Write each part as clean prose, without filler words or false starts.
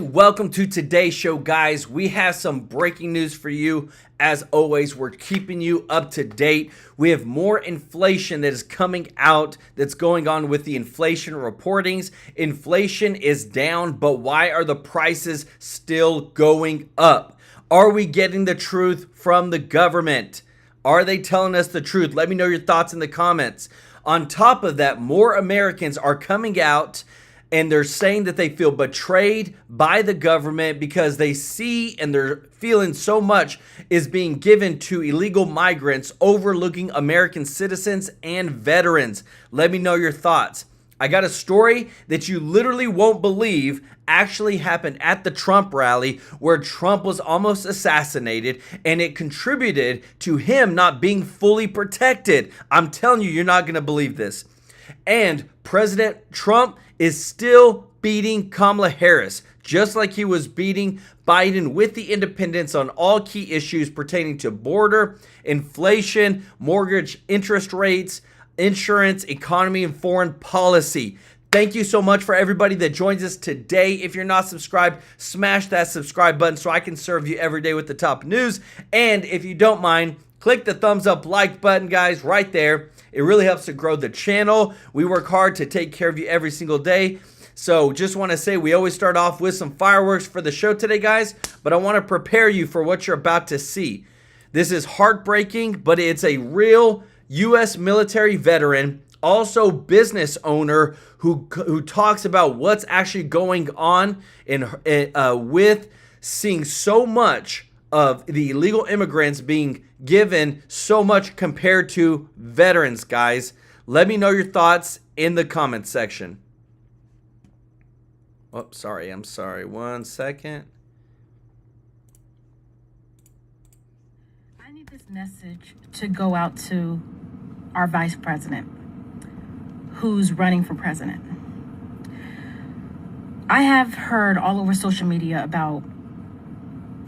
Welcome to today's show, guys. We have some breaking news for you. As always, we're keeping you up to date. We have more inflation that is coming out that's going on with the inflation reportings. Inflation is down, but why are the prices still going up? Are we getting the truth from the government? Are they telling us the truth? Let me know your thoughts in the comments. On top of that, more Americans are coming out and they're saying that they feel betrayed by the government because they see and they're feeling so much is being given to illegal migrants, overlooking American citizens and veterans. Let me know your thoughts. I got a story that you literally won't believe actually happened at the Trump rally where Trump was almost assassinated, and it contributed to him not being fully protected. I'm telling you, you're not going to believe this. And President Trump is still beating Kamala Harris, just like he was beating Biden with the independents on all key issues pertaining to border, inflation, mortgage interest rates, insurance, economy, and foreign policy. Thank you so much for everybody that joins us today. If you're not subscribed, smash that subscribe button so I can serve you every day with the top news. And if you don't mind, click the thumbs up like button, guys, right there. It really helps to grow the channel. We work hard to take care of you every single day. So just want to say we always start off with some fireworks for the show today, guys. But I want to prepare you for what you're about to see. This is heartbreaking, but it's a real U.S. military veteran, also business owner, who talks about what's actually going on with seeing so much of the illegal immigrants being given so much compared to veterans, guys. Let me know your thoughts in the comments section. Oh, I'm sorry. 1 second. I need this message to go out to our vice president who's running for president. I have heard all over social media about,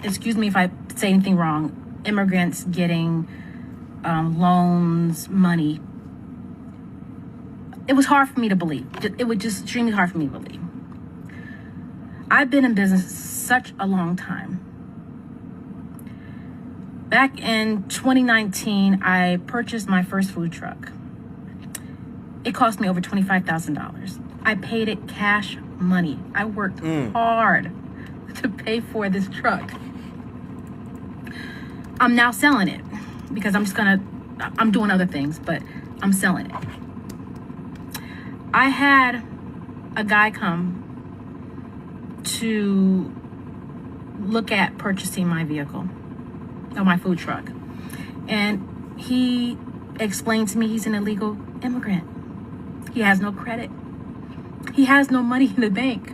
excuse me if I say anything wrong, immigrants getting loans, money. It was hard for me to believe. It was just extremely hard for me to believe. I've been in business such a long time. Back in 2019, I purchased my first food truck. It cost me over $25,000. I paid it cash money. I worked hard to pay for this truck. I'm now selling it because I'm doing other things, but I'm selling it. I had a guy come to look at purchasing my vehicle, or my food truck. And he explained to me he's an illegal immigrant. He has no credit. He has no money in the bank.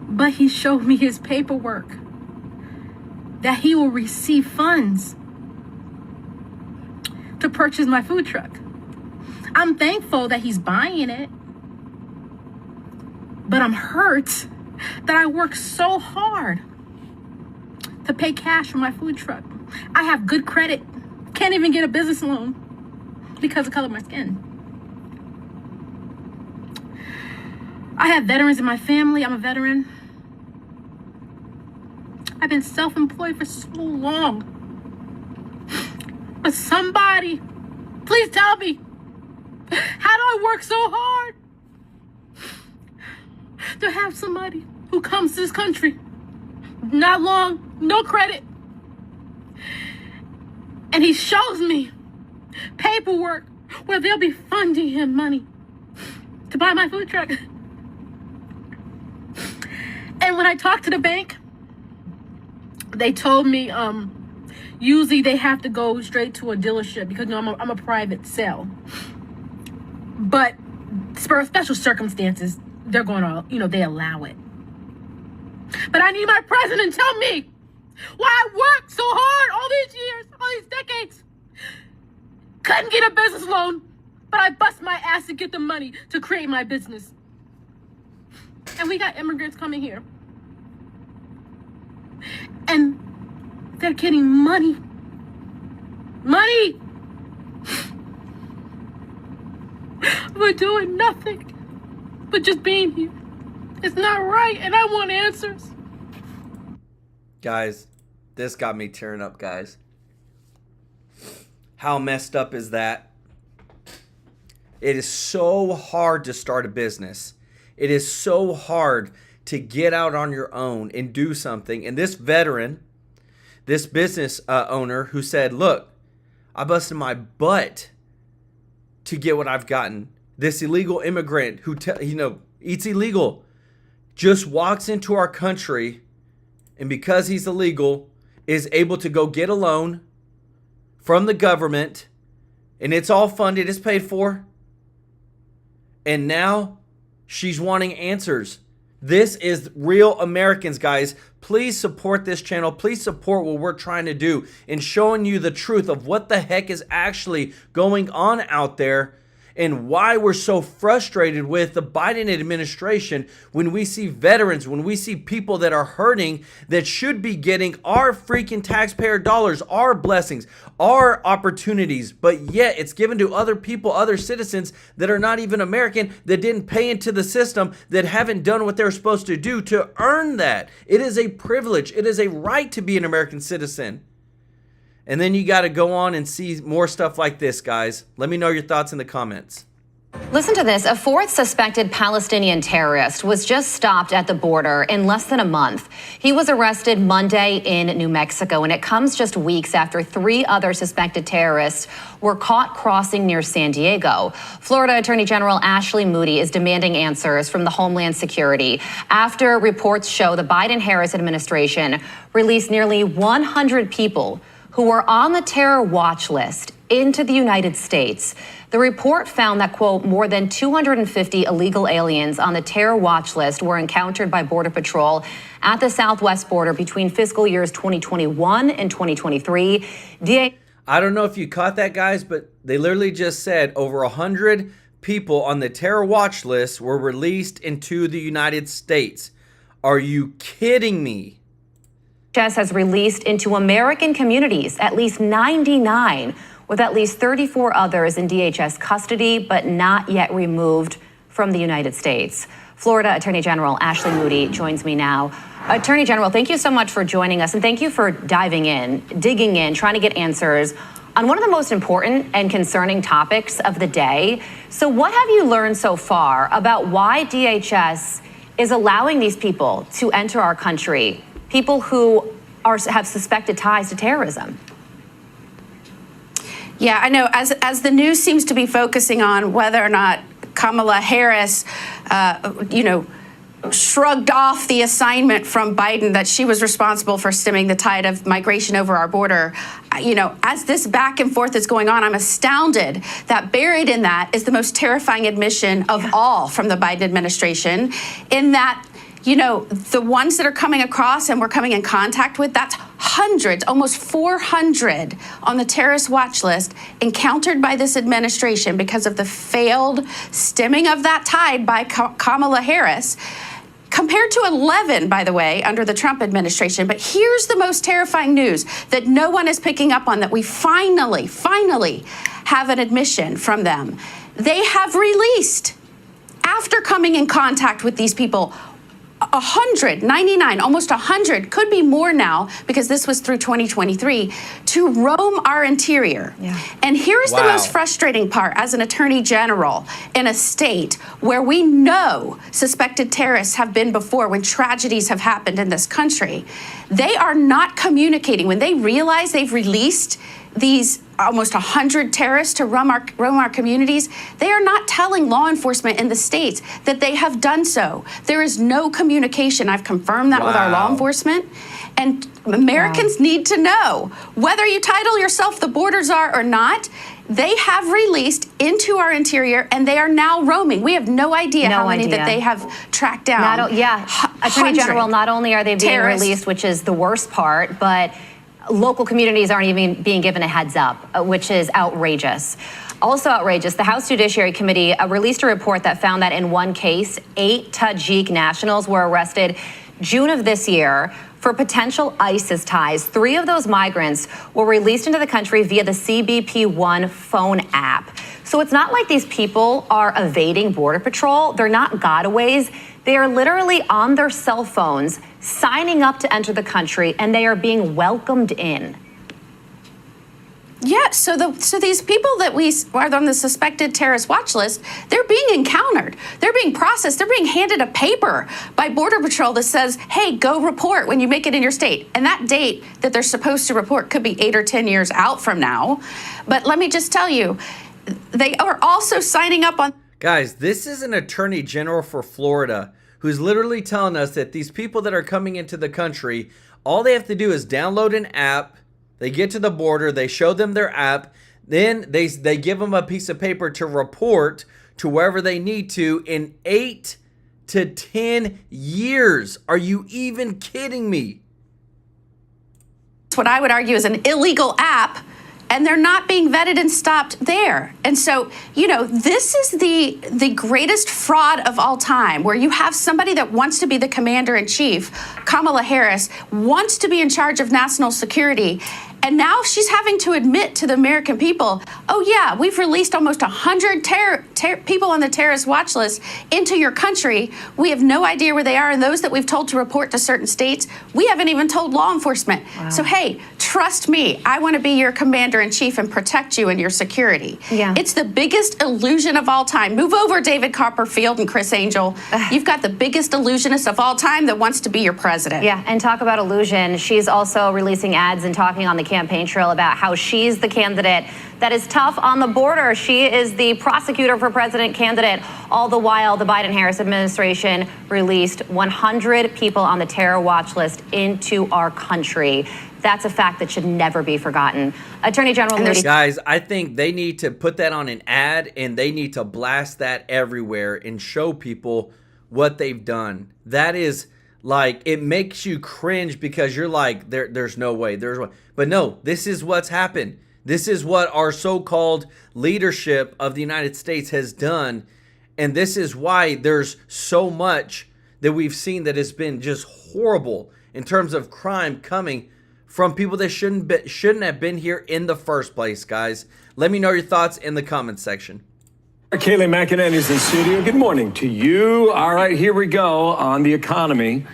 But he showed me his paperwork that he will receive funds to purchase my food truck. I'm thankful that he's buying it, but I'm hurt that I worked so hard to pay cash for my food truck. I have good credit, can't even get a business loan because of the color of my skin. I have veterans in my family. I'm a veteran. I've been self-employed for so long. But somebody, please tell me, how do I work so hard to have somebody who comes to this country, not long, no credit, and he shows me paperwork where they'll be funding him money to buy my food truck. And when I talked to the bank, they told me usually they have to go straight to a dealership because I'm a private sale. But for special circumstances, they're going to, they allow it. But I need my president to tell me why I worked so hard all these years, all these decades. Couldn't get a business loan, but I bust my ass to get the money to create my business. And we got immigrants coming here. And they're getting money. Money! We're doing nothing but just being here. It's not right, and I want answers. Guys, this got me tearing up, guys. How messed up is that? It is so hard to start a business. It is so hard to get out on your own and do something. And this veteran, this business owner who said, look, I busted my butt to get what I've gotten. This illegal immigrant who, eats illegal, just walks into our country, and because he's illegal, is able to go get a loan from the government, and it's all funded, it's paid for. And now she's wanting answers. This is real Americans, guys. Please support this channel. Please support what we're trying to do in showing you the truth of what the heck is actually going on out there and why we're so frustrated with the Biden administration when we see veterans, when we see people that are hurting, that should be getting our freaking taxpayer dollars, our blessings, our opportunities, but yet it's given to other people, other citizens that are not even American, that didn't pay into the system, that haven't done what they're supposed to do to earn that. It is a privilege. It is a right to be an American citizen. And then you got to go on and see more stuff like this, guys. Let me know your thoughts in the comments. Listen to this. A fourth suspected Palestinian terrorist was just stopped at the border in less than a month. He was arrested Monday in New Mexico, and it comes just weeks after 3 other suspected terrorists were caught crossing near San Diego. Florida Attorney General Ashley Moody is demanding answers from the Homeland Security after reports show the Biden-Harris administration released nearly 100 people who were on the terror watch list into the United States. The report found that, quote, more than 250 illegal aliens on the terror watch list were encountered by Border Patrol at the southwest border between fiscal years 2021 and 2023. I don't know if you caught that, guys, but they literally just said over 100 people on the terror watch list were released into the United States. Are you kidding me? DHS has released into American communities at least 99, with at least 34 others in DHS custody, but not yet removed from the United States. Florida Attorney General Ashley Moody joins me now. Attorney General, thank you so much for joining us, and thank you for diving in, digging in, trying to get answers on one of the most important and concerning topics of the day. So what have you learned so far about why DHS is allowing these people to enter our country? People who have suspected ties to terrorism. Yeah, I know. As the news seems to be focusing on whether or not Kamala Harris, shrugged off the assignment from Biden that she was responsible for stemming the tide of migration over our border. As this back and forth is going on, I'm astounded that buried in that is the most terrifying admission of all from the Biden administration, in that the ones that are coming across and we're coming in contact with, that's hundreds, almost 400 on the terrorist watch list encountered by this administration because of the failed stemming of that tide by Kamala Harris, compared to 11, by the way, under the Trump administration. But here's the most terrifying news that no one is picking up on, that we finally have an admission from them. They have released, after coming in contact with these people, 199, almost 100, could be more now because this was through 2023, to roam our interior. Yeah. And here's the most frustrating part as an attorney general in a state where we know suspected terrorists have been before, when tragedies have happened in this country. They are not communicating. When they realize they've released these almost 100 terrorists to roam our communities, they are not telling law enforcement in the states that they have done so. There is no communication. I've confirmed that with our law enforcement. And Americans need to know, whether you title yourself the border czar or not, they have released into our interior, and they are now roaming. We have no idea how many that they have tracked down. Attorney General, not only are they being released, which is the worst part, but local communities aren't even being given a heads up, which is outrageous. Also outrageous, the House Judiciary Committee released a report that found that in one case, 8 Tajik nationals were arrested June of this year for potential ISIS ties. 3 of those migrants were released into the country via the CBP One phone app. So it's not like these people are evading Border Patrol. They're not gotaways. They are literally on their cell phones, signing up to enter the country, and they are being welcomed in. Yeah, so these people that we are on the suspected terrorist watch list, they're being encountered. They're being processed. They're being handed a paper by Border Patrol that says, hey, go report when you make it in your state. And that date that they're supposed to report could be 8 or 10 years out from now. But let me just tell you, they are also signing up on... Guys, this is an attorney general for Florida who's literally telling us that these people that are coming into the country, all they have to do is download an app. They get to the border, they show them their app, then they give them a piece of paper to report to wherever they need to in 8 to 10 years. Are you even kidding me? What I would argue is an illegal app, and they're not being vetted and stopped there. And so, you know, this is the greatest fraud of all time, where you have somebody that wants to be the commander-in-chief, Kamala Harris, wants to be in charge of national security, and now she's having to admit to the American people, oh yeah, we've released almost 100 people on the terrorist watch list into your country. We have no idea where they are, and those that we've told to report to certain states, we haven't even told law enforcement. Wow. So hey, trust me, I want to be your commander-in-chief and protect you and your security. Yeah. It's the biggest illusion of all time. Move over, David Copperfield and Chris Angel. You've got the biggest illusionist of all time that wants to be your president. Yeah, and talk about illusion. She's also releasing ads and talking on the campaign trail about how she's the candidate that is tough on the border. She is the prosecutor for president candidate. All the while, the Biden-Harris administration released 100 people on the terror watch list into our country. That's a fact that should never be forgotten. Attorney General Moody. Guys, I think they need to put that on an ad, and they need to blast that everywhere and show people what they've done. That is... like, it makes you cringe because you're like, there's no way. But no, this is what's happened. This is what our so-called leadership of the United States has done. And this is why there's so much that we've seen that has been just horrible in terms of crime coming from people that shouldn't have been here in the first place, guys. Let me know your thoughts in the comments section. Kayleigh McEnany's in studio. Good morning to you. All right, here we go on the economy.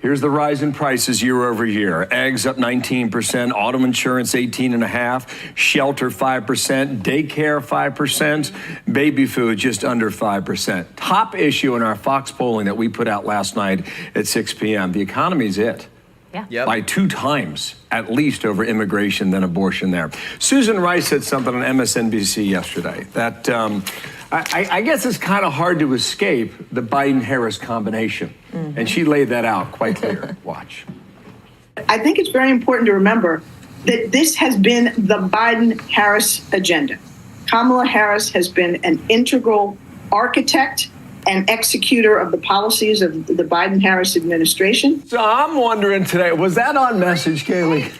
Here's the rise in prices year over year. Eggs up 19%, auto insurance 18.5%, shelter 5%, daycare 5%, baby food just under 5%. Top issue in our Fox polling that we put out last night at 6 p.m. The economy's it. Yeah. Yep. By 2 times, at least, over immigration than abortion there. Susan Rice said something on MSNBC yesterday that I guess it's kind of hard to escape the Biden-Harris combination. Mm-hmm. And she laid that out quite clear. Watch. I think it's very important to remember that this has been the Biden-Harris agenda. Kamala Harris has been an integral architect and executor of the policies of the Biden-Harris administration. So I'm wondering today, was that on message, Kayleigh?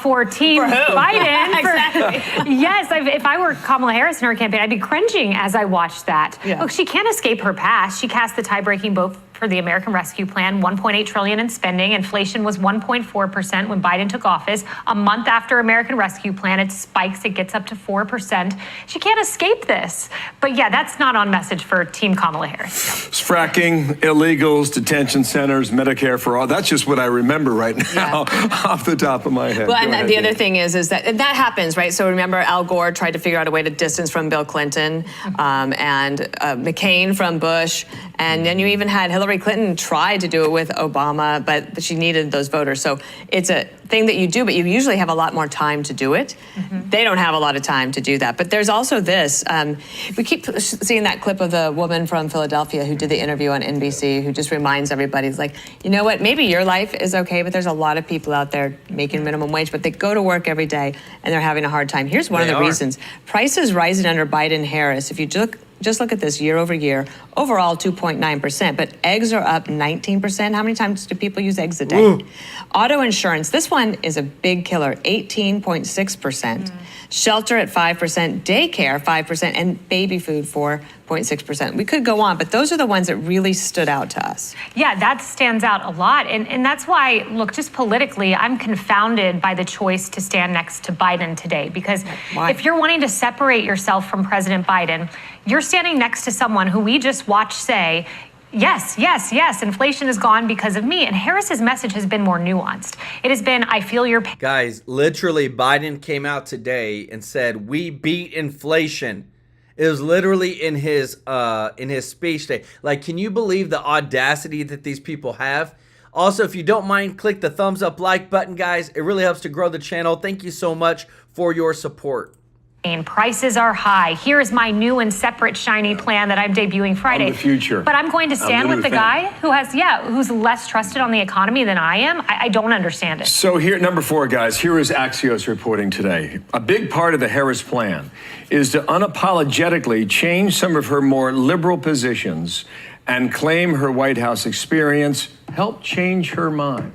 For Team Biden. Exactly. Yes, if I were Kamala Harris in her campaign, I'd be cringing as I watched that. Yeah. Look, she can't escape her past. She cast the tie-breaking vote for the American Rescue Plan, $1.8 trillion in spending. Inflation was 1.4% when Biden took office. A month after American Rescue Plan, it spikes, it gets up to 4%. She can't escape this. But yeah, that's not on message for Team Kamala Harris. It's fracking, illegals, detention centers, Medicare for all. That's just what I remember right now off the top of my head. Well, and the other thing is that happens, right? So remember, Al Gore tried to figure out a way to distance from Bill Clinton and McCain from Bush. And then you even had Hillary Clinton try to do it with Obama, but she needed those voters. So it's a thing that you do, but you usually have a lot more time to do it. Mm-hmm. They don't have a lot of time to do that. But there's also this. We keep seeing that clip of the woman from Philadelphia who did the interview on NBC, who just reminds everybody, like, you know what, maybe your life is okay, but there's a lot of people out there making minimum wage, but they go to work every day and they're having a hard time. Here's one of the reasons. Prices rising under Biden-Harris. If you just look at this year over year, overall 2.9%, but eggs are up 19%. How many times do people use eggs a day? Ooh. Auto insurance, this one is a big killer, 18.6%. Shelter at 5%, daycare 5%, and baby food 4.6%. We could go on, but those are the ones that really stood out to us. Yeah, that stands out a lot. And that's why, look, just politically, I'm confounded by the choice to stand next to Biden today. Because if you're wanting to separate yourself from President Biden, you're standing next to someone who we just watched say, Yes, yes, yes. Inflation is gone because of me. And Harris's message has been more nuanced. It has been, I feel your pain. Guys, literally, Biden came out today and said, "We beat inflation." It was literally in his speech today. Like, can you believe the audacity that these people have? Also, if you don't mind, click the thumbs up like button, guys. It really helps to grow the channel. Thank you so much for your support. Prices are high. Here is my new and separate shiny plan that I'm debuting Friday. I'm the future. But I'm going to stand with the guy who's less trusted on the economy than I am. I don't understand it. So here, number 4, guys, here is Axios reporting today. A big part of the Harris plan is to unapologetically change some of her more liberal positions and claim her White House experience helped change her mind.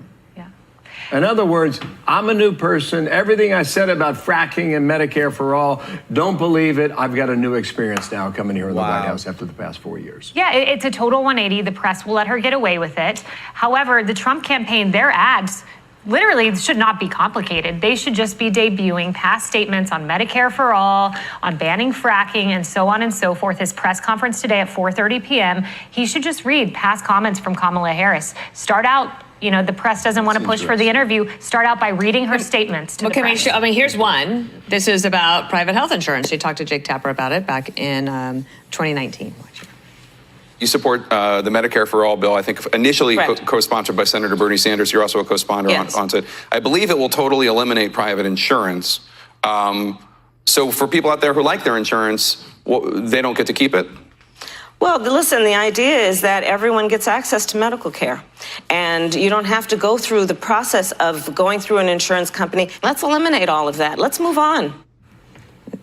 In other words, I'm a new person. Everything I said about fracking and Medicare for all, don't believe it. I've got a new experience now coming here in the White House after the past 4 years. Yeah, it's a total 180. The press will let her get away with it. However, the Trump campaign, their ads literally should not be complicated. They should just be debuting past statements on Medicare for all, on banning fracking, and so on and so forth. His press conference today at 4:30 p.m., he should just read past comments from Kamala Harris. Start out, the press doesn't want to push for the interview. Start out by reading her statements to the press. Here's one. This is about private health insurance. She talked to Jake Tapper about it back in 2019. You support the Medicare for All bill, I think initially co-sponsored by Senator Bernie Sanders. You're also a co-sponsor on it. I believe it will totally eliminate private insurance. So for people out there who like their insurance, they don't get to keep it? Well, listen, the idea is that everyone gets access to medical care, and you don't have to go through the process of going through an insurance company. Let's eliminate all of that. Let's move on.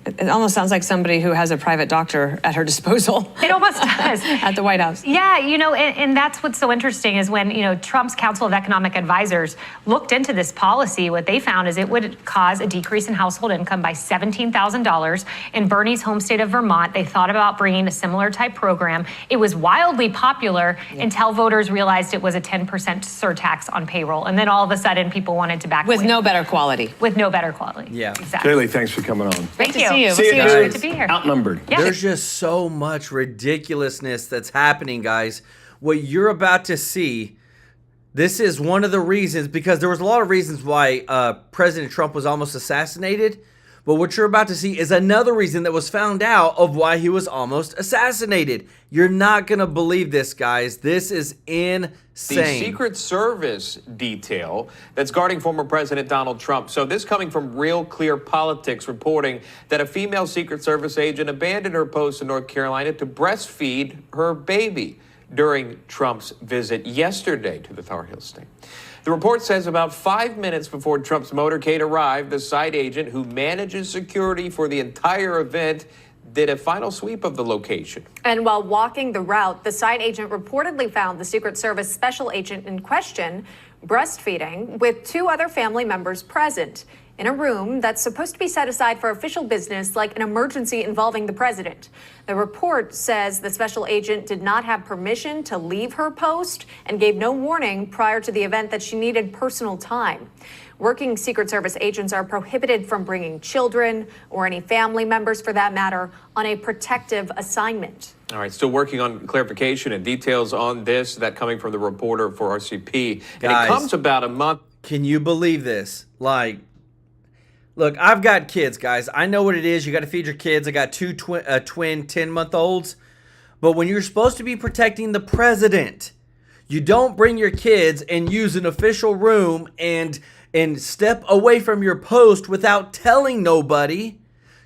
It almost sounds like somebody who has a private doctor at her disposal. It almost does. At the White House. Yeah, and that's what's so interesting is when, Trump's Council of Economic Advisors looked into this policy, what they found is it would cause a decrease in household income by $17,000. In Bernie's home state of Vermont, they thought about bringing a similar type program. It was wildly popular until voters realized it was a 10% surtax on payroll. And then all of a sudden, people wanted to back away. With no better quality. With no better quality. Yeah. Exactly. Kaylee, thanks for coming on. Thank you. See you. See you guys. Good to be here. Outnumbered. Yeah. There's just so much ridiculousness that's happening, guys. What you're about to see, this is one of the reasons, because there was a lot of reasons why President Trump was almost assassinated. But what you're about to see is another reason that was found out of why he was almost assassinated. You're not going to believe this, guys. This is insane. The Secret Service detail that's guarding former President Donald Trump. So this coming from Real Clear Politics reporting that a female Secret Service agent abandoned her post in North Carolina to breastfeed her baby during Trump's visit yesterday to the Tar Heel state. The report says about 5 minutes before Trump's motorcade arrived, the site agent who manages security for the entire event did a final sweep of the location. And while walking the route, the site agent reportedly found the Secret Service special agent in question breastfeeding with 2 other family members present in a room that's supposed to be set aside for official business like an emergency involving the president. The report says the special agent did not have permission to leave her post and gave no warning prior to the event that she needed personal time. Working Secret Service agents are prohibited from bringing children or any family members, for that matter, on a protective assignment. All right, still working on clarification and details on this, that coming from the reporter for RCP. And Guys, it comes about a month. Can you believe this? Look, I've got kids, guys. I know what it is. You got to feed your kids. I got 2 twin 10-month-olds. But when you're supposed to be protecting the president, you don't bring your kids and use an official room and step away from your post without telling nobody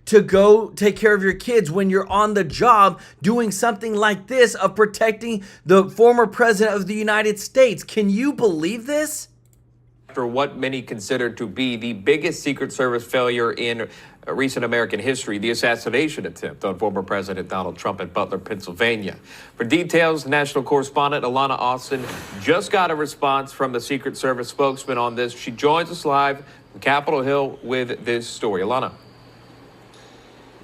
to go take care of your kids when you're on the job doing something like this of protecting the former president of the United States. Can you believe this? After what many consider to be the biggest Secret Service failure in recent American history, the assassination attempt on former President Donald Trump in Butler, Pennsylvania. For details, national correspondent Alana Austin just got a response from the Secret Service spokesman on this. She joins us live from Capitol Hill with this story. Alana.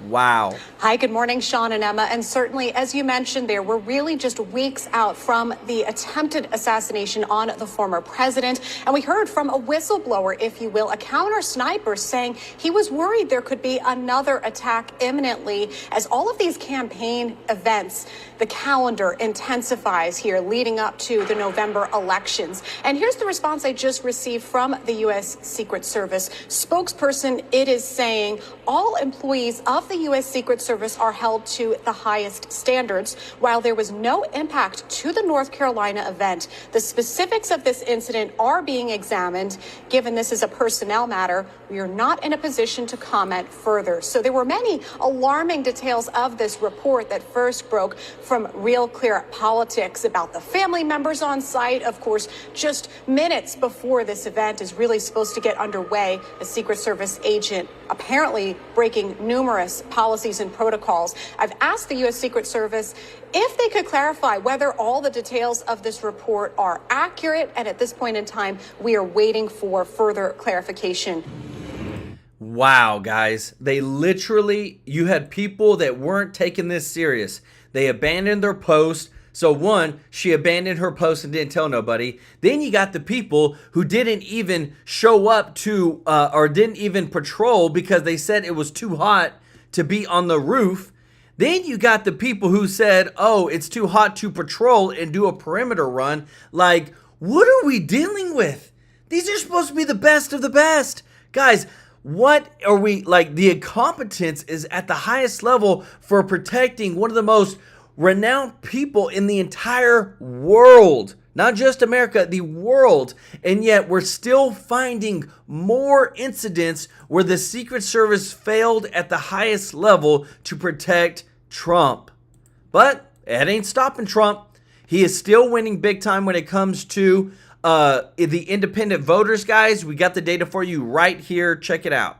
Wow. Hi, good morning, Sean and Emma. And certainly, as you mentioned there, we're really just weeks out from the attempted assassination on the former president. And we heard from a whistleblower, if you will, a counter sniper saying he was worried there could be another attack imminently as all of these campaign events, the calendar intensifies here leading up to the November elections. And here's the response I just received from the U.S. Secret Service spokesperson. It is saying all employees of the U.S. Secret Service are held to the highest standards. While there was no impact to the North Carolina event, the specifics of this incident are being examined. Given this is a personnel matter, we are not in a position to comment further. So there were many alarming details of this report that first broke from Real Clear Politics about the family members on site. Of course, just minutes before this event is really supposed to get underway, a Secret Service agent apparently breaking numerous policies and protocols. I've asked the U.S. Secret Service if they could clarify whether all the details of this report are accurate. And at this point in time, we are waiting for further clarification. Wow, guys. They literally, you had people that weren't taking this serious. They abandoned their post. So one, she abandoned her post and didn't tell nobody. Then you got the people who didn't even show up to or didn't even patrol because they said it was too hot to be on the roof. Then you got the people who said, oh, it's too hot to patrol and do a perimeter run. Like, what are we dealing with? These are supposed to be the best of the best. Guys, what are we, like, the incompetence is at the highest level for protecting one of the most renowned people in the entire world, not just America, the world. And yet we're still finding more incidents where the Secret Service failed at the highest level to protect Trump. But it ain't stopping Trump. He is still winning big time when it comes to the independent voters, guys. We got the data for you right here. Check it out.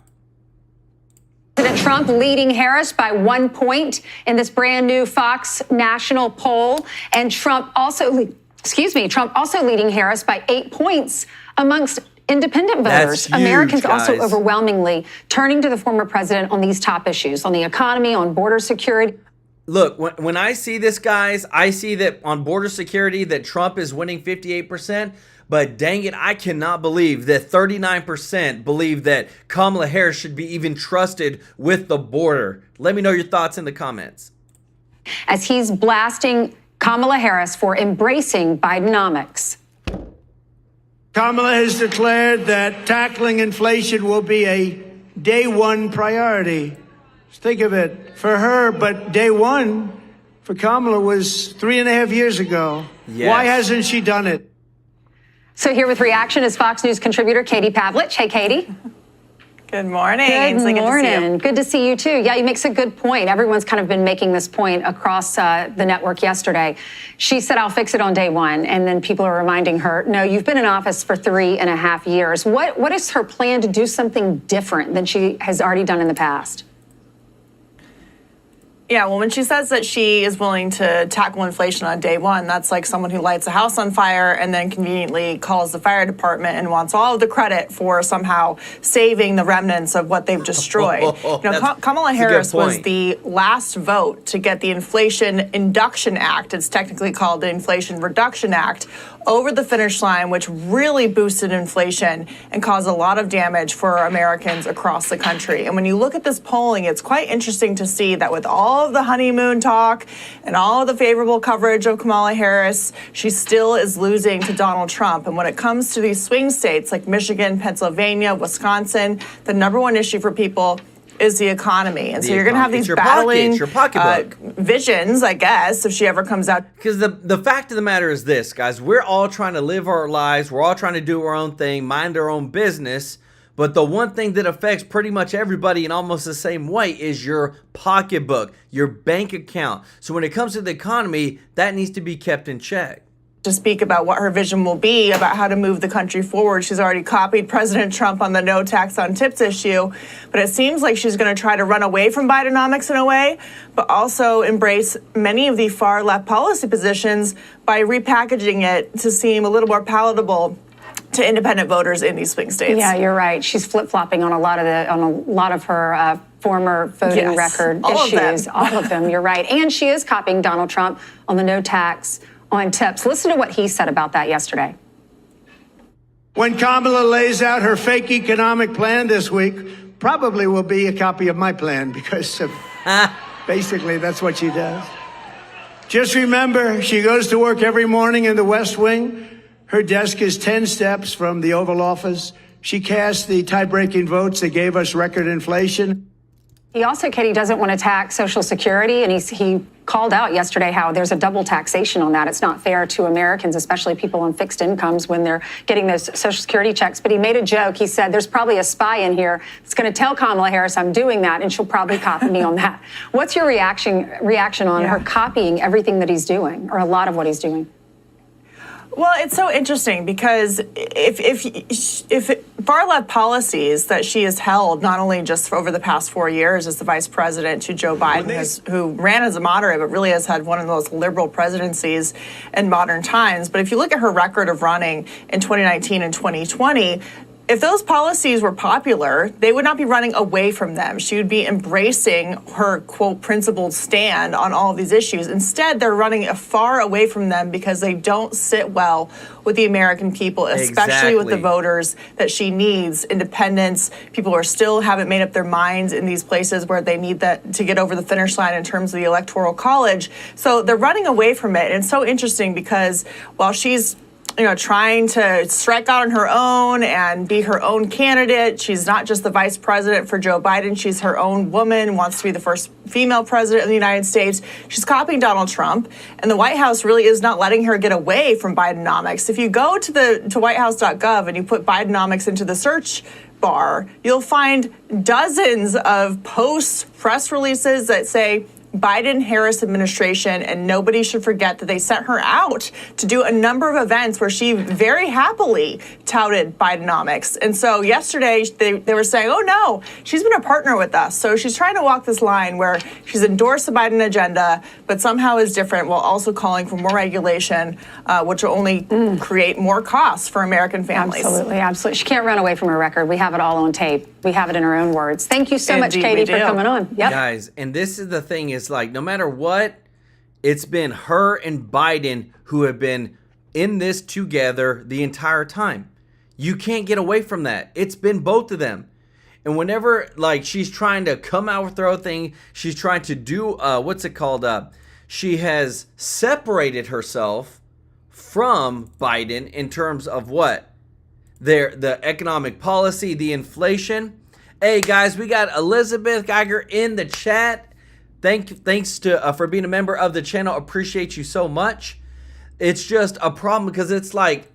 President Trump leading Harris by 1 point in this brand new Fox national poll. And Trump also leading Harris by 8 points amongst independent voters. Huge, Americans guys. also overwhelmingly turning to the former president on these top issues, on the economy, on border security. Look, when I see this, guys, I see that on border security that Trump is winning 58%. But dang it, I cannot believe that 39% believe that Kamala Harris should be even trusted with the border. Let me know your thoughts in the comments. As he's blasting Kamala Harris for embracing Bidenomics. Kamala has declared that tackling inflation will be a day one priority. Just think of it, for her, but day one for Kamala was 3.5 years ago. Yes. Why hasn't she done it? So here with reaction is Fox News contributor Katie Pavlich. Hey, Katie. Good morning. Good morning. Good to see you too. Yeah, you makes a good point. Everyone's kind of been making this point across the network yesterday. She said, I'll fix it on day one. And then people are reminding her, no, you've been in office for 3.5 years. What is her plan to do something different than she has already done in the past? Yeah, well, when she says that she is willing to tackle inflation on day one, that's like someone who lights a house on fire and then conveniently calls the fire department and wants all of the credit for somehow saving the remnants of what they've destroyed. Kamala Harris was the last vote to get the Inflation Induction Act, it's technically called the Inflation Reduction Act, over the finish line, which really boosted inflation and caused a lot of damage for Americans across the country. And when you look at this polling, it's quite interesting to see that with all of the honeymoon talk and all of the favorable coverage of Kamala Harris, she still is losing to Donald Trump. And when it comes to these swing states like Michigan, Pennsylvania, Wisconsin, the number one issue for people is the economy. And so you're going to have these battling visions, I guess, if she ever comes out. Because the fact of the matter is this, guys. We're all trying to live our lives. We're all trying to do our own thing, mind our own business. But the one thing that affects pretty much everybody in almost the same way is your pocketbook, your bank account. So when it comes to the economy, that needs to be kept in check. To speak about what her vision will be about how to move the country forward. She's already copied President Trump on the no tax on tips issue, but it seems like she's going to try to run away from Bidenomics in a way, but also embrace many of the far left policy positions by repackaging it to seem a little more palatable to to independent voters in these swing states. Yeah, you're right. She's flip-flopping on a lot of her former voting record issues. All of them, you're right. And she is copying Donald Trump on the no tax on tips. Listen to what he said about that yesterday. When Kamala lays out her fake economic plan this week, probably will be a copy of my plan because basically that's what she does. Just remember, she goes to work every morning in the West Wing. Her desk is 10 steps from the Oval Office. She cast the tie-breaking votes that gave us record inflation. He also, Katie, doesn't want to tax Social Security, and he called out yesterday how there's a double taxation on that. It's not fair to Americans, especially people on fixed incomes, when they're getting those Social Security checks. But he made a joke. He said, there's probably a spy in here that's going to tell Kamala Harris I'm doing that, and she'll probably copy me on that. What's your reaction on her copying everything that he's doing, or a lot of what he's doing? Well, it's so interesting because if far-left policies that she has held, not only just for over the past 4 years as the vice president to Joe Biden, who ran as a moderate, but really has had one of the most liberal presidencies in modern times. But if you look at her record of running in 2019 and 2020, if those policies were popular, they would not be running away from them. She would be embracing her, quote, principled stand on all of these issues. Instead, they're running far away from them because they don't sit well with the American people, especially with the voters that she needs. Independents, people who are still haven't made up their minds in these places where they need that to get over the finish line in terms of the Electoral College. So they're running away from it. And it's so interesting because while she's trying to strike out on her own and be her own candidate. She's not just the vice president for Joe Biden. She's her own woman, wants to be the first female president of the United States. She's copying Donald Trump, and the White House really is not letting her get away from Bidenomics. If you go to whitehouse.gov and you put Bidenomics into the search bar, you'll find dozens of posts, press releases that say Biden-Harris administration, and nobody should forget that they sent her out to do a number of events where she very happily touted Bidenomics. And so yesterday they were saying, oh no, she's been a partner with us. So she's trying to walk this line where she's endorsed the Biden agenda, but somehow is different while also calling for more regulation, which will only create more costs for American families. Absolutely, absolutely. She can't run away from her record. We have it all on tape. We have it in her own words. Thank you so much, Katie, for coming on. Yep. Guys, and this is the thing, is like, no matter what, it's been her and Biden who have been in this together the entire time. You can't get away from that. It's been both of them. And whenever, like, she's trying to come out with her own thing, she's trying to do, she has separated herself from Biden in terms of what? The economic policy, the inflation. Hey guys, we got Elizabeth Geiger in the chat. Thanks to for being a member of the channel. Appreciate you so much. It's just a problem because it's like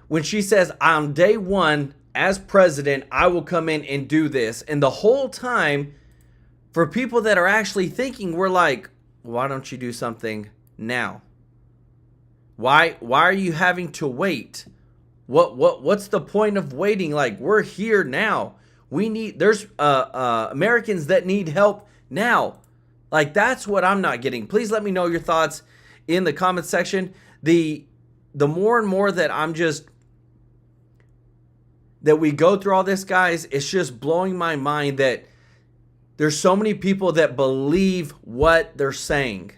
when she says, on day one as president, I will come in and do this. And the whole time, for people that are actually thinking, we're like, why don't you do something now? Why are you having to wait? What's the point of waiting? Like, we're here now. There's Americans that need help now. Like, that's what I'm not getting. Please let me know your thoughts in the comments section. The more and more that that we go through all this, guys, it's just blowing my mind that there's so many people that believe what they're saying.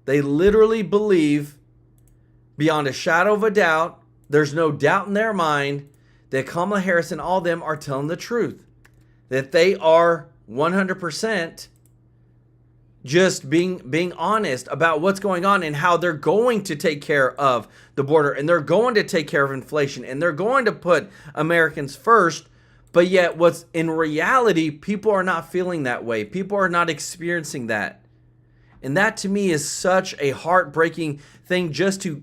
They literally believe beyond a shadow of a doubt. There's no doubt in their mind that Kamala Harris and all of them are telling the truth. That they are 100% just being honest about what's going on and how they're going to take care of the border, and they're going to take care of inflation, and they're going to put Americans first. But yet, what's in reality, people are not feeling that way. People are not experiencing that. And that to me is such a heartbreaking thing just to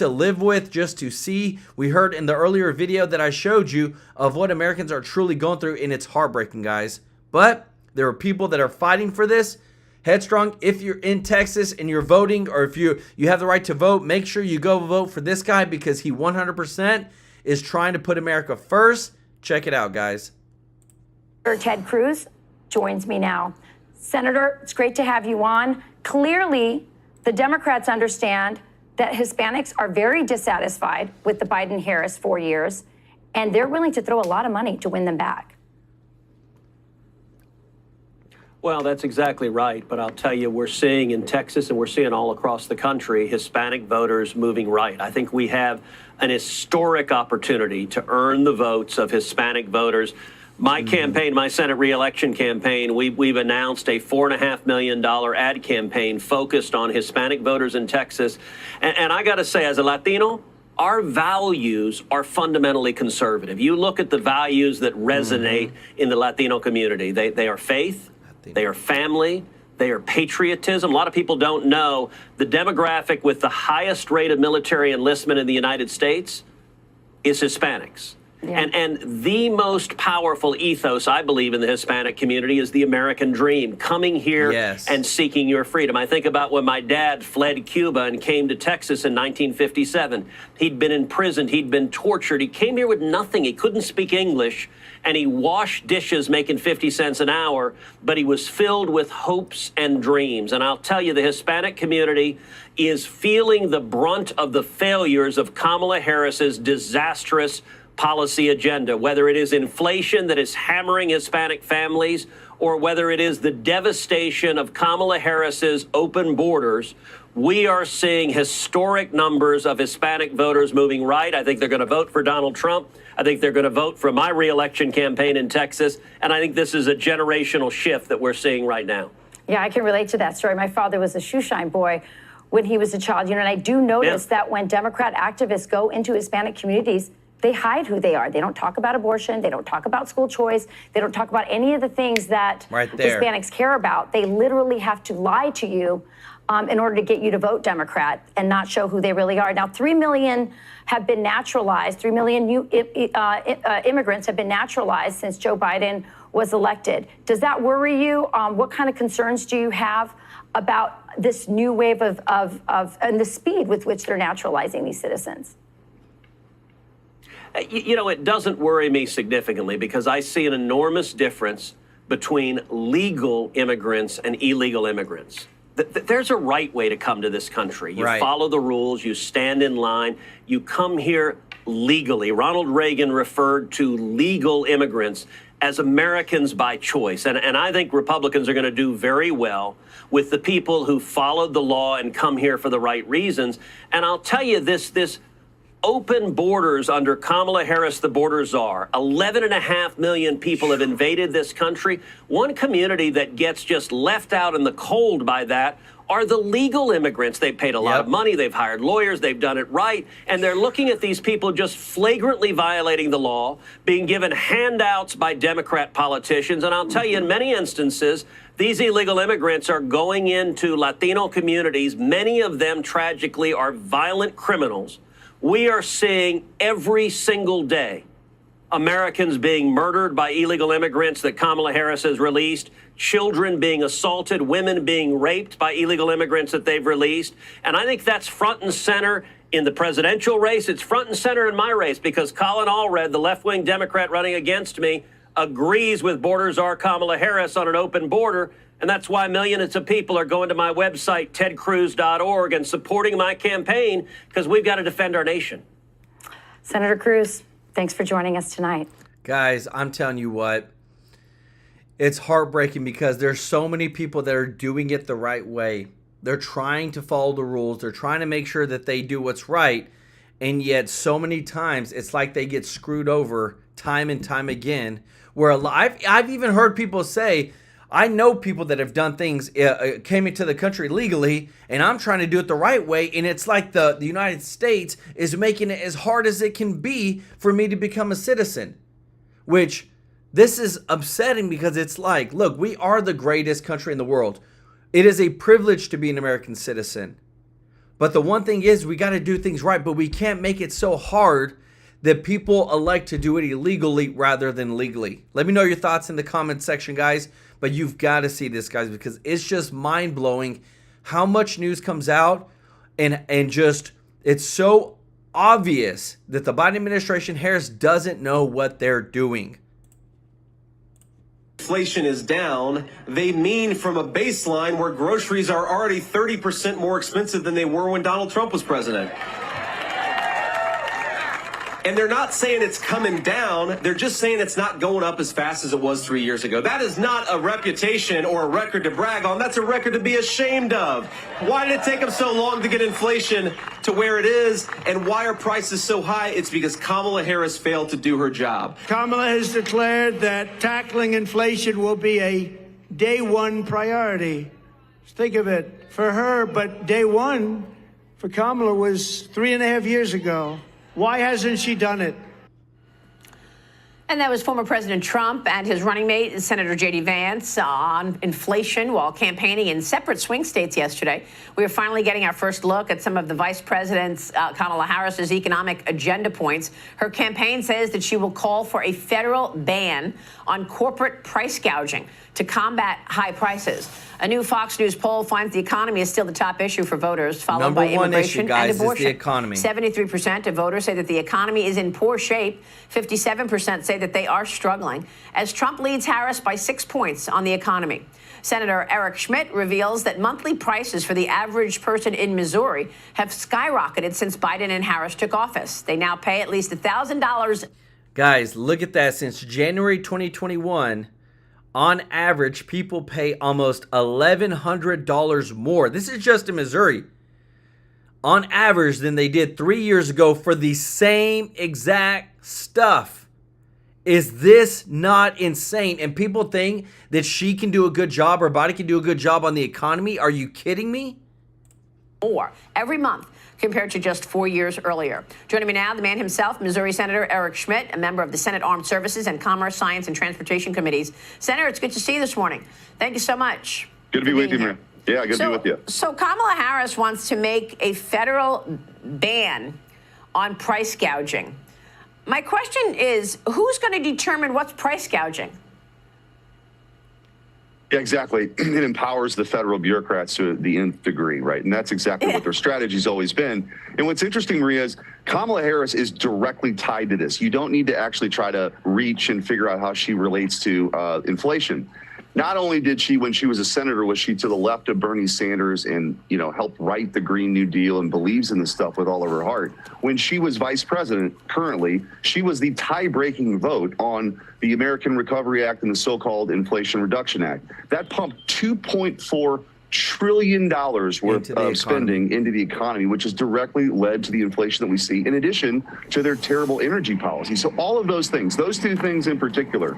live with, just to see. We heard in the earlier video that I showed you of what Americans are truly going through, and it's heartbreaking, guys. But there are people that are fighting for this. Headstrong, if you're in Texas and you're voting, or if you have the right to vote, make sure you go vote for this guy because he 100% is trying to put America first. Check it out, guys. Ted Cruz joins me now. Senator, it's great to have you on. Clearly, the Democrats understand that Hispanics are very dissatisfied with the Biden-Harris 4 years, and they're willing to throw a lot of money to win them back. Well, that's exactly right. But I'll tell you, we're seeing in Texas and we're seeing all across the country, Hispanic voters moving right. I think we have an historic opportunity to earn the votes of Hispanic voters. My campaign, my Senate reelection campaign, we've announced a $4.5 million ad campaign focused on Hispanic voters in Texas. And I got to say, as a Latino, our values are fundamentally conservative. You look at the values that resonate in the Latino community. They are faith. They are family. They are patriotism. A lot of people don't know the demographic with the highest rate of military enlistment in the United States is Hispanics. Yeah. And the most powerful ethos, I believe, in the Hispanic community is the American dream, coming here and seeking your freedom. I think about when my dad fled Cuba and came to Texas in 1957. He'd been imprisoned. He'd been tortured. He came here with nothing. He couldn't speak English, and he washed dishes making 50 cents an hour, but he was filled with hopes and dreams. And I'll tell you, the Hispanic community is feeling the brunt of the failures of Kamala Harris's disastrous policy agenda, whether it is inflation that is hammering Hispanic families or whether it is the devastation of Kamala Harris's open borders. We are seeing historic numbers of Hispanic voters moving right. I think they're going to vote for Donald Trump. I think they're going to vote for my reelection campaign in Texas. And I think this is a generational shift that we're seeing right now. Yeah, I can relate to that story. My father was a shoeshine boy when he was a child. And I do notice that when Democrat activists go into Hispanic communities, they hide who they are. They don't talk about abortion. They don't talk about school choice. They don't talk about any of the things that Hispanics care about. They literally have to lie to you in order to get you to vote Democrat and not show who they really are. Now, 3 million have been naturalized. 3 million new immigrants have been naturalized since Joe Biden was elected. Does that worry you? What kind of concerns do you have about this new wave of and the speed with which they're naturalizing these citizens? You know, it doesn't worry me significantly because I see an enormous difference between legal immigrants and illegal immigrants. There's a right way to come to this country. You follow the rules, you stand in line, you come here legally. Ronald Reagan referred to legal immigrants as Americans by choice. And I think Republicans are going to do very well with the people who followed the law and come here for the right reasons. And I'll tell you this open borders under Kamala Harris, the border czar. 11.5 million people have invaded this country. One community that gets just left out in the cold by that are the legal immigrants. They've paid a lot of money. They've hired lawyers. They've done it right. And they're looking at these people just flagrantly violating the law, being given handouts by Democrat politicians. And I'll tell you, in many instances, these illegal immigrants are going into Latino communities. Many of them, tragically, are violent criminals. We are seeing every single day Americans being murdered by illegal immigrants that Kamala Harris has released, children being assaulted, women being raped by illegal immigrants that they've released. And I think that's front and center in the presidential race. It's front and center in my race because Colin Allred, the left-wing Democrat running against me, agrees with border czar Kamala Harris on an open border. And that's why millions of people are going to my website, tedcruz.org, and supporting my campaign because we've got to defend our nation. Senator Cruz, thanks for joining us tonight. Guys, I'm telling you what, it's heartbreaking because there's so many people that are doing it the right way. They're trying to follow the rules. They're trying to make sure that they do what's right. And yet so many times it's like they get screwed over time and time again. Where I've even heard people say, I know people that have done things, came into the country legally, and I'm trying to do it the right way, and it's like the United States is making it as hard as it can be for me to become a citizen. Which, this is upsetting because it's like, look, we are the greatest country in the world. It is a privilege to be an American citizen. But the one thing is, we got to do things right, but we can't make it so hard that people elect to do it illegally rather than legally. Let me know your thoughts in the comment section, guys. But you've got to see this, guys, because it's just mind-blowing how much news comes out and just it's so obvious that the Biden administration, Harris, doesn't know what they're doing. Inflation is down. They mean from a baseline where groceries are already 30% more expensive than they were when Donald Trump was president. And they're not saying it's coming down. They're just saying it's not going up as fast as it was 3 years ago. That is not a reputation or a record to brag on. That's a record to be ashamed of. Why did it take them so long to get inflation to where it is? And why are prices so high? It's because Kamala Harris failed to do her job. Kamala has declared that tackling inflation will be a day one priority. Think of it, for her, but day one for Kamala was 3.5 years ago. Why hasn't she done it? And that was former President Trump and his running mate, Senator J.D. Vance, on inflation while campaigning in separate swing states yesterday. We are finally getting our first look at some of the Vice President's, Kamala Harris's economic agenda points. Her campaign says that she will call for a federal ban on corporate price gouging to combat high prices. A new Fox News poll finds the economy is still the top issue for voters, followed by immigration and abortion. Is the economy. 73% of voters say that the economy is in poor shape. 57% say that they are struggling, as Trump leads Harris by 6 points on the economy. Senator Eric Schmidt reveals that monthly prices for the average person in Missouri have skyrocketed since Biden and Harris took office. They now pay at least $1,000. Guys, look at that. Since January 2021, on average, people pay almost $1,100 more. This is just in Missouri. On average than they did 3 years ago for the same exact stuff. Is this not insane? And people think that she can do a good job, or Biden can do a good job on the economy? Are you kidding me? More every month compared to just 4 years earlier. Joining me now, the man himself, Missouri Senator Eric Schmidt, a member of the Senate Armed Services and Commerce, Science, and Transportation Committees. Senator, it's good to see you this morning. Thank you so much. Good to be with you, Maria. Yeah, good to be with you. So Kamala Harris wants to make a federal ban on price gouging. My question is, who's going to determine what's price gouging? Yeah, exactly. It empowers the federal bureaucrats to the nth degree, right? And that's exactly what their strategy's always been. And what's interesting, Maria, is Kamala Harris is directly tied to this. You don't need to actually try to reach and figure out how she relates to inflation. Not only did she, when she was a senator, was she to the left of Bernie Sanders and, you know, helped write the Green New Deal and believes in this stuff with all of her heart. When she was vice president, currently, she was the tie-breaking vote on the American Recovery Act and the so-called Inflation Reduction Act. That pumped $2.4 trillion worth of spending into the economy, which has directly led to the inflation that we see, in addition to their terrible energy policy. So all of those things, those two things in particular,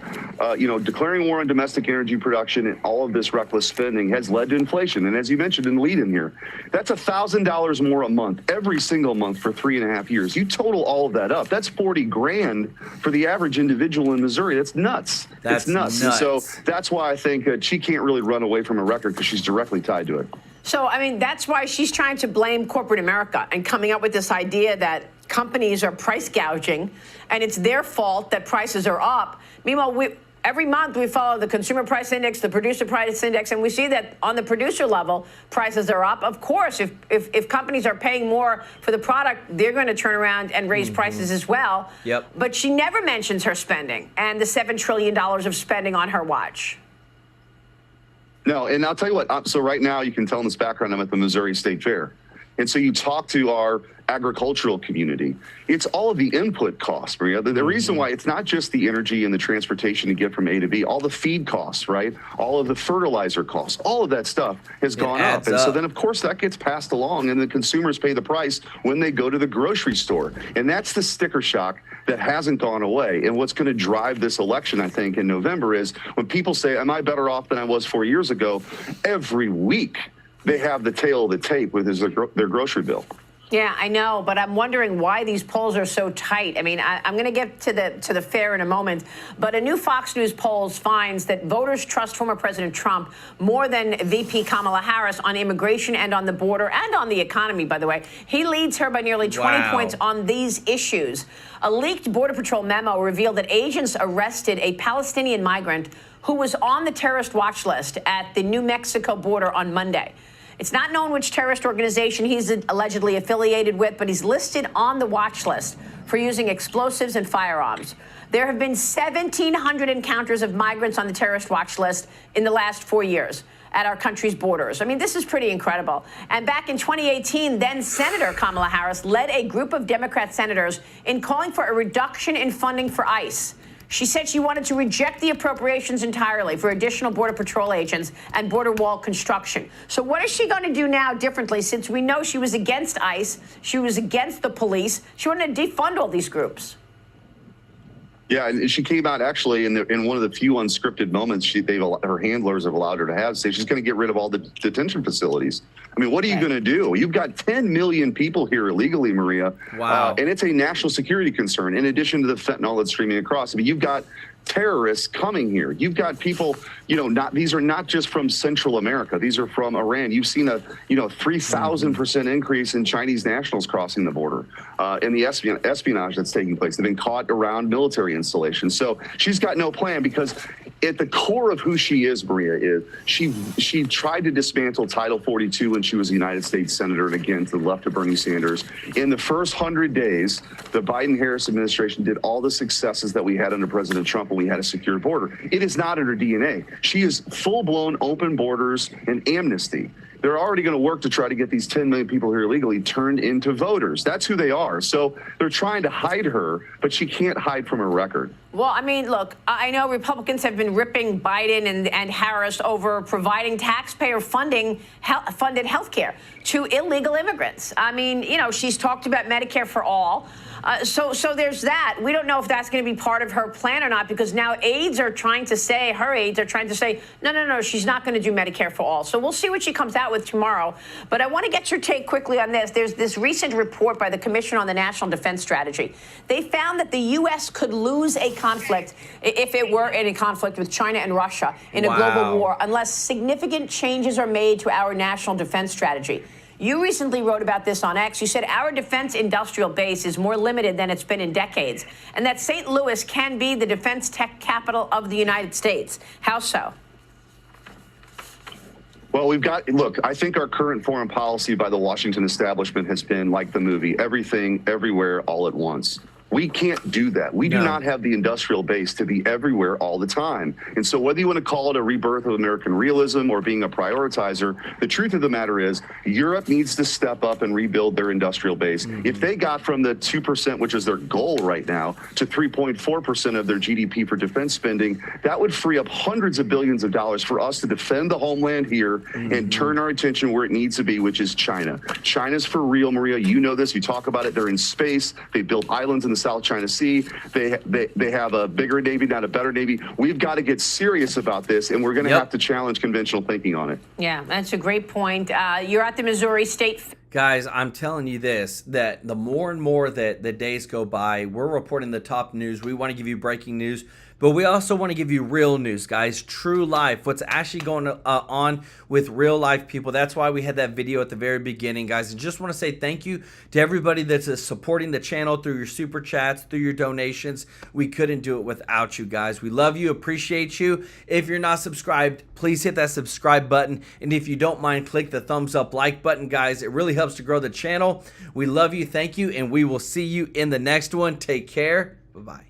declaring war on domestic energy production and all of this reckless spending has led to inflation. And as you mentioned in the lead-in here, that's $1,000 more a month, every single month for 3.5 years. You total all of that up, that's $40,000 for the average individual in Missouri. That's nuts. That's nuts. And so that's why I think she can't really run away from a record, because she's directly tied to it. So, I mean, that's why she's trying to blame corporate America and coming up with this idea that companies are price gouging and it's their fault that prices are up. Meanwhile, every month we follow the consumer price index, the producer price index, and we see that on the producer level, prices are up. Of course, if companies are paying more for the product, they're going to turn around and raise prices as well. Yep. But she never mentions her spending and the $7 trillion of spending on her watch. No, and I'll tell you what, so right now you can tell in this background I'm at the Missouri State Fair. And so you talk to our agricultural community. It's all of the input costs, Maria. The reason why it's not just the energy and the transportation to get from A to B, all the feed costs, right? All of the fertilizer costs, all of that stuff has gone up. And so then, of course, that gets passed along and the consumers pay the price when they go to the grocery store. And that's the sticker shock that hasn't gone away. And what's going to drive this election, I think, in November is when people say, am I better off than I was 4 years ago? Every week they have the tail of the tape with their grocery bill. Yeah, I know, but I'm wondering why these polls are so tight. I mean, I'm going to get to the fair in a moment, but a new Fox News poll finds that voters trust former President Trump more than VP Kamala Harris on immigration and on the border and on the economy, by the way. He leads her by nearly 20 points on these issues. A leaked Border Patrol memo revealed that agents arrested a Palestinian migrant who was on the terrorist watch list at the New Mexico border on Monday. It's not known which terrorist organization he's allegedly affiliated with, but he's listed on the watch list for using explosives and firearms. There have been 1,700 encounters of migrants on the terrorist watch list in the last 4 years. at our country's borders. I mean, this is pretty incredible. And back in 2018, then Senator Kamala Harris led a group of Democrat senators in calling for a reduction in funding for ICE. She said she wanted to reject the appropriations entirely for additional Border Patrol agents and border wall construction. So what is she going to do now differently, since we know she was against ICE, she was against the police, she wanted to defund all these groups? Yeah, and she came out actually in one of the few unscripted moments her handlers have allowed her to have, say she's going to get rid of all the detention facilities. I mean, what are you going to do? You've got 10 million people here illegally, Maria. Wow. And it's a national security concern in addition to the fentanyl that's streaming across. I mean, you've got terrorists coming here. You've got people, these are not just from Central America. These are from Iran. You've seen a, 3,000% increase in Chinese nationals crossing the border and the espionage that's taking place. They've been caught around military installations. So she's got no plan, because at the core of who she is, Maria, is she tried to dismantle Title 42 when she was a United States Senator, and again, to the left of Bernie Sanders. In the first 100 days, the Biden-Harris administration did all the successes that we had under President Trump when we had a secure border. It is not in her DNA. She is full-blown open borders and amnesty. They're already going to work to try to get these 10 million people here illegally turned into voters. That's who they are. So they're trying to hide her, but she can't hide from her record. Well, I mean, look, I know Republicans have been ripping Biden and Harris over providing taxpayer-funded health care to illegal immigrants. I mean, she's talked about Medicare for all. So there's that. We don't know if that's going to be part of her plan or not, because now her aides are trying to say, no, she's not going to do Medicare for all. So we'll see what she comes out with tomorrow. But I want to get your take quickly on this. There's this recent report by the Commission on the National Defense Strategy. They found that the U.S. could lose a conflict, if it were in a conflict with China and Russia, in a global war, unless significant changes are made to our national defense strategy. You recently wrote about this on X. You said our defense industrial base is more limited than it's been in decades, and that St. Louis can be the defense tech capital of the United States. How so? Well, look, I think our current foreign policy by the Washington establishment has been like the movie, everything, everywhere, all at once. We can't do that. We do not have the industrial base to be everywhere all the time. And so whether you want to call it a rebirth of American realism or being a prioritizer, the truth of the matter is Europe needs to step up and rebuild their industrial base. If they got from the 2%, which is their goal right now, to 3.4% of their GDP for defense spending, that would free up hundreds of billions of dollars for us to defend the homeland here and turn our attention where it needs to be, which is China. China's for real, Maria. You know this. You talk about it. They're in space. They built islands in the South China Sea. They have a bigger Navy, not a better Navy. We've got to get serious about this, and we're going to have to challenge conventional thinking on it. Yeah, that's a great point. You're at the Missouri State. Guys, I'm telling you this, that the more and more that the days go by, we're reporting the top news. We want to give you breaking news, but we also want to give you real news, guys. True life, what's actually going on with real life people. That's why we had that video at the very beginning, guys. And just want to say thank you to everybody that's supporting the channel through your super chats, through your donations. We couldn't do it without you guys. We love you, appreciate you. If you're not subscribed, please hit that subscribe button. And if you don't mind, click the thumbs up like button, guys. It really helps to grow the channel. We love you, thank you, and we will see you in the next one. Take care. Bye-bye.